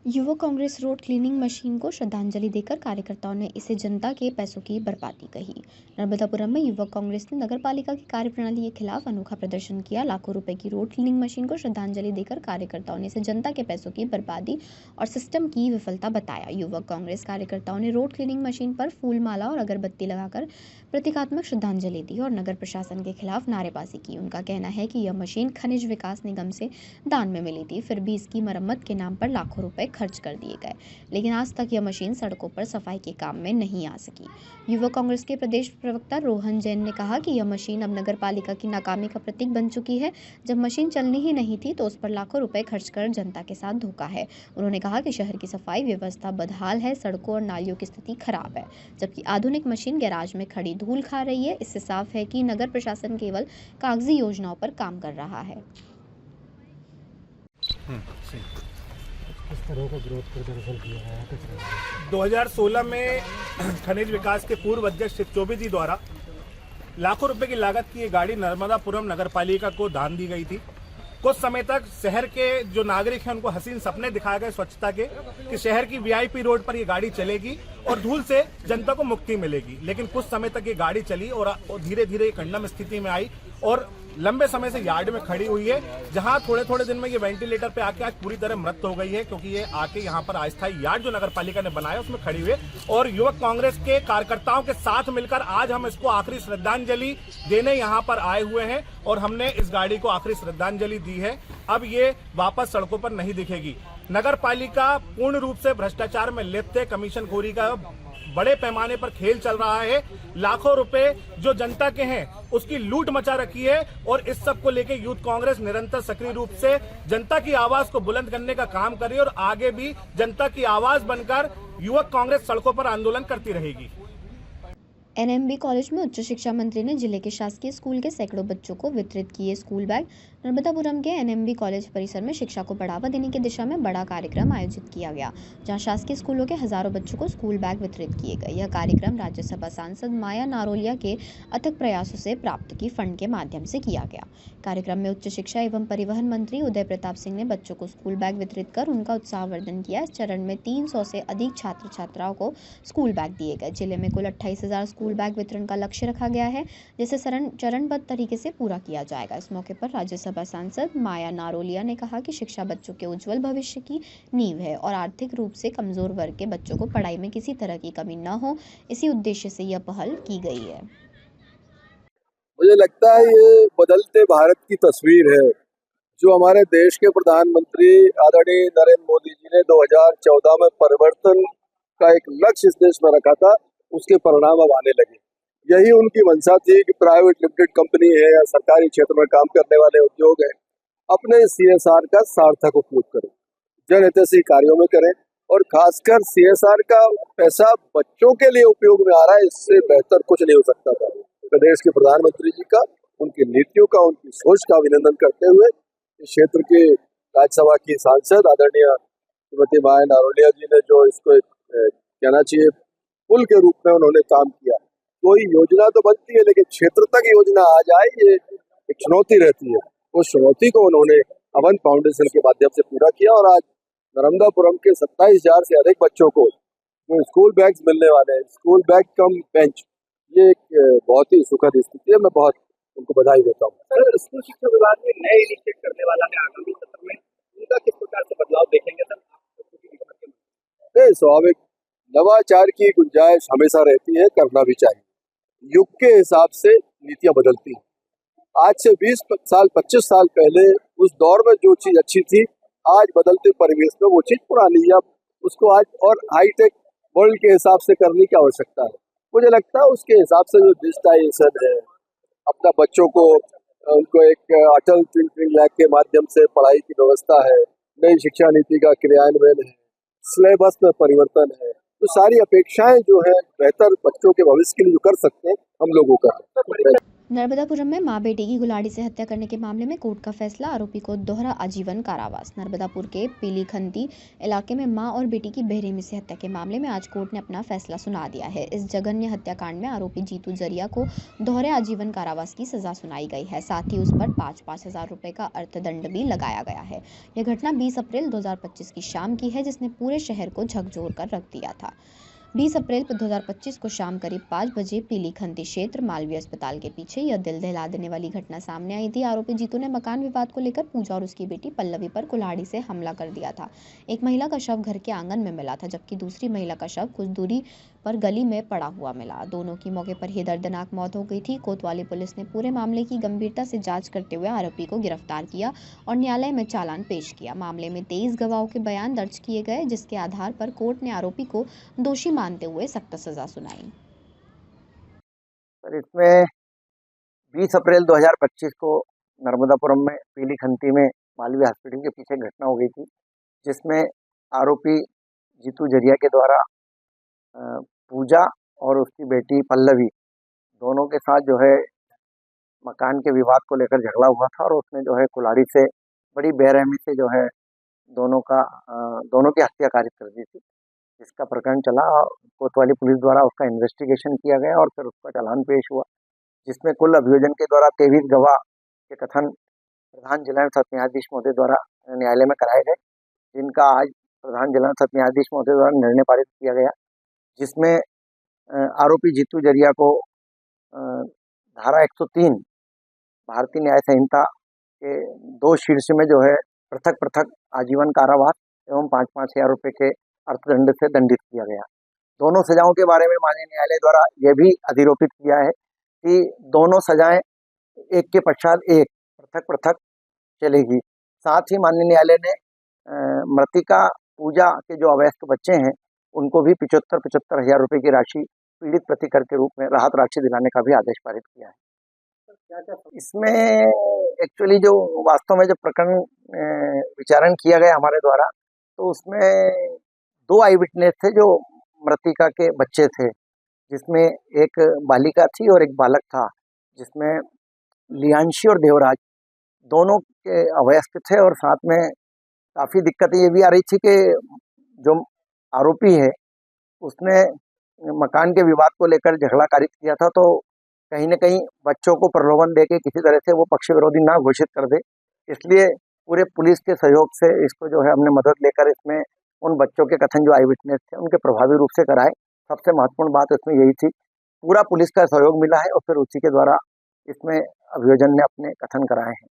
युवक Congress road cleaning machine को श्रद्धांजलि देकर कार्यकर्ताओं ने इसे जनता के पैसों की बर्बादी कही। नर्मदापुरम में युवक कांग्रेस ने नगरपालिका की कार्यप्रणाली के खिलाफ अनोखा प्रदर्शन किया। लाखों रुपए की रोड क्लीनिंग मशीन को श्रद्धांजलि देकर कार्यकर्ताओं ने इसे जनता के पैसों की बर्बादी और सिस्टम की विफलता बताया। युवक कांग्रेस कार्यकर्ताओं ने रोड क्लीनिंग मशीन पर फूल माला और अगरबत्ती लगाकर प्रतीकात्मक श्रद्धांजलि दी और नगर प्रशासन के खिलाफ नारेबाजी की। उनका कहना है कि यह मशीन खनिज विकास निगम से दान में मिली थी, फिर भी इसकी मरम्मत के नाम पर लाखों रुपए खर्च कर दिए गए, लेकिन आज तक यह मशीन सड़कों पर सफाई के काम में नहीं आ सकी। युवक कांग्रेस के प्रदेश प्रवक्ता रोहन जैन ने कहा कि यह मशीन अब नगर पालिका की नाकामी का प्रतीक बन चुकी है। जब मशीन चलनी ही नहीं थी तो उस पर लाखों रुपए खर्च कर जनता के साथ धोखा है। उन्होंने कहा कि शहर की सफाई व्यवस्था बदहाल है, सड़कों और नालियों की स्थिति खराब है, जबकि आधुनिक मशीन गैराज में खड़ी धूल खा रही है। इससे साफ है कि नगर प्रशासन केवल कागजी योजनाओं पर काम कर रहा है। किस तरह का विरोध प्रदर्शन किया है? 2016 में खनिज विकास के पूर्व अध्यक्ष शिव चौबे जी द्वारा लाखों रुपए की लागत की ये गाड़ी नर्मदापुरम नगर पालिका को दान दी गई थी। कुछ समय तक शहर के जो नागरिक हैं उनको हसीन सपने दिखाए गए स्वच्छता के कि शहर की वीआईपी रोड पर ये गाड़ी चलेगी और धूल से जनता को मुक्ति मिलेगी। लेकिन कुछ समय तक ये गाड़ी चली और धीरे धीरे कंडम स्थिति में आई और लंबे समय से यार्ड में खड़ी हुई है, जहां थोड़े थोड़े दिन में ये वेंटिलेटर पे आके आज पूरी तरह मृत हो गई है, क्योंकि ये आके यहाँ पर अस्थायी यार्ड जो नगर पालिका ने बनाया उसमें खड़ी हुई है। और युवक कांग्रेस के कार्यकर्ताओं के साथ मिलकर आज हम इसको आखिरी श्रद्धांजलि देने यहाँ पर आए हुए हैं और हमने इस गाड़ी को आखिरी श्रद्धांजलि दी है। अब ये वापस सड़कों पर नहीं दिखेगी। नगर पालिका पूर्ण रूप से भ्रष्टाचार में लिप्त है, कमीशनखोरी का बड़े पैमाने पर खेल चल रहा है। लाखों रुपए जो जनता के हैं उसकी लूट मचा रखी है और इस सब को लेकर यूथ कांग्रेस निरंतर सक्रिय रूप से जनता की आवाज को बुलंद करने का काम कर रही है और आगे भी जनता की आवाज बनकर युवक कांग्रेस सड़कों पर आंदोलन करती रहेगी। एनएमबी कॉलेज में उच्च शिक्षा मंत्री ने जिले के शासकीय स्कूल के सैकड़ों बच्चों को वितरित किए स्कूल बैग। नर्मदापुरम के एनएमबी कॉलेज परिसर में शिक्षा को बढ़ावा देने की दिशा में बड़ा कार्यक्रम आयोजित किया गया, जहां शासकीय स्कूलों के हजारों बच्चों को स्कूल बैग वितरित किए गए। यह कार्यक्रम राज्यसभा सांसद माया नारोलिया के अथक प्रयासों से प्राप्त की फंड के माध्यम से किया गया। कार्यक्रम में उच्च शिक्षा एवं परिवहन मंत्री उदय प्रताप सिंह ने बच्चों को स्कूल बैग वितरित कर उनका उत्साहवर्धन किया। इस चरण में 300 से अधिक छात्र छात्राओं को स्कूल बैग दिए गए। जिले में कुल 28,000 स्कूल बैग वितरण का लक्ष्य रखा गया है, जिसे चरणबद्ध तरीके से पूरा किया जाएगा। इस मौके पर राज्यसभा सांसद माया नारोलिया ने कहा कि शिक्षा बच्चों के उज्जवल भविष्य की नींव है और आर्थिक रूप से कमजोर वर्ग के बच्चों को पढ़ाई में किसी तरह की कमी न हो, इसी उद्देश्य से यह पहल की गई है। मुझे लगता है ये बदलते भारत की तस्वीर है जो हमारे देश के प्रधानमंत्री आदरणीय नरेंद्र मोदी जी ने 2014 में परिवर्तन का एक लक्ष्य इस देश में रखा था, उसके परिणाम अब आने लगे। यही उनकी मंशा थी कि प्राइवेट लिमिटेड कंपनी है या सरकारी क्षेत्र में काम करने वाले उद्योग है, अपने सीएसआर का सार्थक उपयोग करें, जनहितैषी कार्यों में करें और खासकर सीएसआर का पैसा बच्चों के लिए उपयोग में आ रहा है, इससे बेहतर कुछ नहीं हो सकता था। प्रदेश के प्रधानमंत्री जी का, उनकी नीतियों का, उनकी सोच का अभिनंदन करते हुए इस क्षेत्र के राज्यसभा की सांसद आदरणीय श्रीमती माया नारोलिया जी ने जो इसको कहना चाहिए पुल के रूप में उन्होंने काम किया। कोई योजना तो बनती है लेकिन क्षेत्र तक योजना आ जाए ये एक चुनौती रहती है। उस चुनौती को उन्होंने अवन फाउंडेशन के माध्यम से पूरा किया और आज नर्मदापुरम के 27,000 से अधिक बच्चों को जो स्कूल बैग्स मिलने वाले हैं, स्कूल बैग कम बेंच, ये एक बहुत ही सुखद स्थिति है। मैं बहुत उनको बधाई देता हूँ। स्कूल शिक्षा विभाग में नए इनिशिएट करने वाला है आगामी सत्र में, उनका किस प्रकार से बदलाव देखेंगे सर? स्वाभाविक नवाचार की गुंजाइश हमेशा रहती है, करना भी चाहिए। युग के हिसाब से नीतियां बदलती हैं। आज से 20 साल 25 साल पहले उस दौर में जो चीज अच्छी थी, आज बदलते परिवेश में वो चीज पुरानी है। अब उसको आज और हाईटेक वर्ल्ड के हिसाब से करने की आवश्यकता है। मुझे लगता है उसके हिसाब से जो डिजिटाइजेशन है, अपना बच्चों को उनको एक अटल टिंकरिंग लैब के माध्यम से पढ़ाई की व्यवस्था है, नई शिक्षा नीति का क्रियान्वयन है, सिलेबस में परिवर्तन है, तो सारी अपेक्षाएं जो है बेहतर बच्चों के भविष्य के लिए जो कर सकते हैं हम लोगों का है। नर्मदापुरम में मां बेटे की कुल्हाड़ी से हत्या करने के मामले में कोर्ट का फैसला, आरोपी को दोहरा आजीवन कारावास। नर्मदापुर के पीलीखंती इलाके में मां और बेटी की बेरहमी से हत्या के मामले में आज कोर्ट ने अपना फैसला सुना दिया है। इस जघन्य हत्याकांड में आरोपी जीतू जरिया को दोहरे आजीवन कारावास की सजा सुनाई गई है। साथ ही उस पर 5-5 हजार रुपए का अर्थदंड भी लगाया गया है। यह घटना 20 अप्रैल 2025 की शाम की है, जिसने पूरे शहर को झकझोर कर रख दिया था। 20 अप्रैल 2025 को शाम करीब 5 बजे पीलीखंती क्षेत्र मालवीय अस्पताल के पीछे यह दिल दहला देने वाली घटना सामने आई थी। आरोपी जीतू ने मकान विवाद को लेकर पूजा और उसकी बेटी पल्लवी पर कुल्हाड़ी से हमला कर दिया था। एक महिला का शव घर के आंगन में मिला था, जबकि दूसरी महिला का शव कुछ दूरी पर गली में पड़ा हुआ मिला। दोनों की मौके पर ही दर्दनाक मौत हो गई थी। कोतवाली पुलिस ने पूरे मामले की गंभीरता से जांच करते हुए आरोपी को गिरफ्तार किया और न्यायालय में चालान पेश किया। मामले में 23 गवाहों के बयान दर्ज किए गए, जिसके आधार पर कोर्ट ने आरोपी को दोषी मानते हुए सख्त सजा सुनाई। सर, इसमें 20 अप्रैल 2025 को नर्मदापुरम में पीलीखंती में मालवीय हॉस्पिटल के पीछे घटना हो गई थी, जिसमें आरोपी जीतू जरिया के द्वारा पूजा और उसकी बेटी पल्लवी दोनों के साथ जो है मकान के विवाद को लेकर झगड़ा हुआ था और उसने जो है कुल्हाड़ी से बड़ी बेरहमी से जो है दोनों की हत्या कारित कर दी थी। जिसका प्रकरण चला, कोतवाली पुलिस द्वारा उसका इन्वेस्टिगेशन किया गया और फिर उसका चालान पेश हुआ, जिसमें कुल अभियोजन के द्वारा 23 गवाह के कथन प्रधान जिला सत्र न्यायाधीश महोदय द्वारा न्यायालय में कराए गए, जिनका आज प्रधान जिला सत्र न्यायाधीश महोदय द्वारा निर्णय पारित किया गया, जिसमें आरोपी जीतू जरिया को धारा 103 भारतीय न्याय संहिता के 2 शीर्ष में जो है पृथक पृथक आजीवन कारावास एवं 5-5 हजार रुपये के अर्थदंड से दंडित किया गया। दोनों सजाओं के बारे में माननीय न्यायालय द्वारा यह भी अधिरोपित किया है कि दोनों सजाएं एक के पश्चात एक पृथक पृथक चलेगी। साथ ही माननीय न्यायालय ने मृतिका पूजा के जो अवयस्क बच्चे हैं उनको भी 75-75 हजार रुपये की राशि पीड़ित प्रतिकर के रूप में राहत राशि दिलाने का भी आदेश पारित किया है। इसमें एक्चुअली जो वास्तव में जो प्रकरण विचारण किया गया हमारे द्वारा, तो उसमें 2 आई विटनेस थे जो मृतिका के बच्चे थे, जिसमें एक बालिका थी और एक बालक था, जिसमें लियांशी और देवराज दोनों के अवयस्क थे। और साथ में काफ़ी दिक्कतें ये भी आ रही थी कि जो आरोपी है उसने मकान के विवाद को लेकर झगड़ा कारित किया था, तो कहीं न कहीं बच्चों को प्रलोभन देके किसी तरह से वो पक्ष विरोधी ना घोषित कर दे, इसलिए पूरे पुलिस के सहयोग से इसको जो है हमने मदद लेकर इसमें उन बच्चों के कथन जो आई विटनेस थे उनके प्रभावी रूप से कराए। सबसे महत्वपूर्ण बात इसमें यही थी, पूरा पुलिस का सहयोग मिला है और फिर उसी के द्वारा इसमें अभियोजन ने अपने कथन कराए हैं।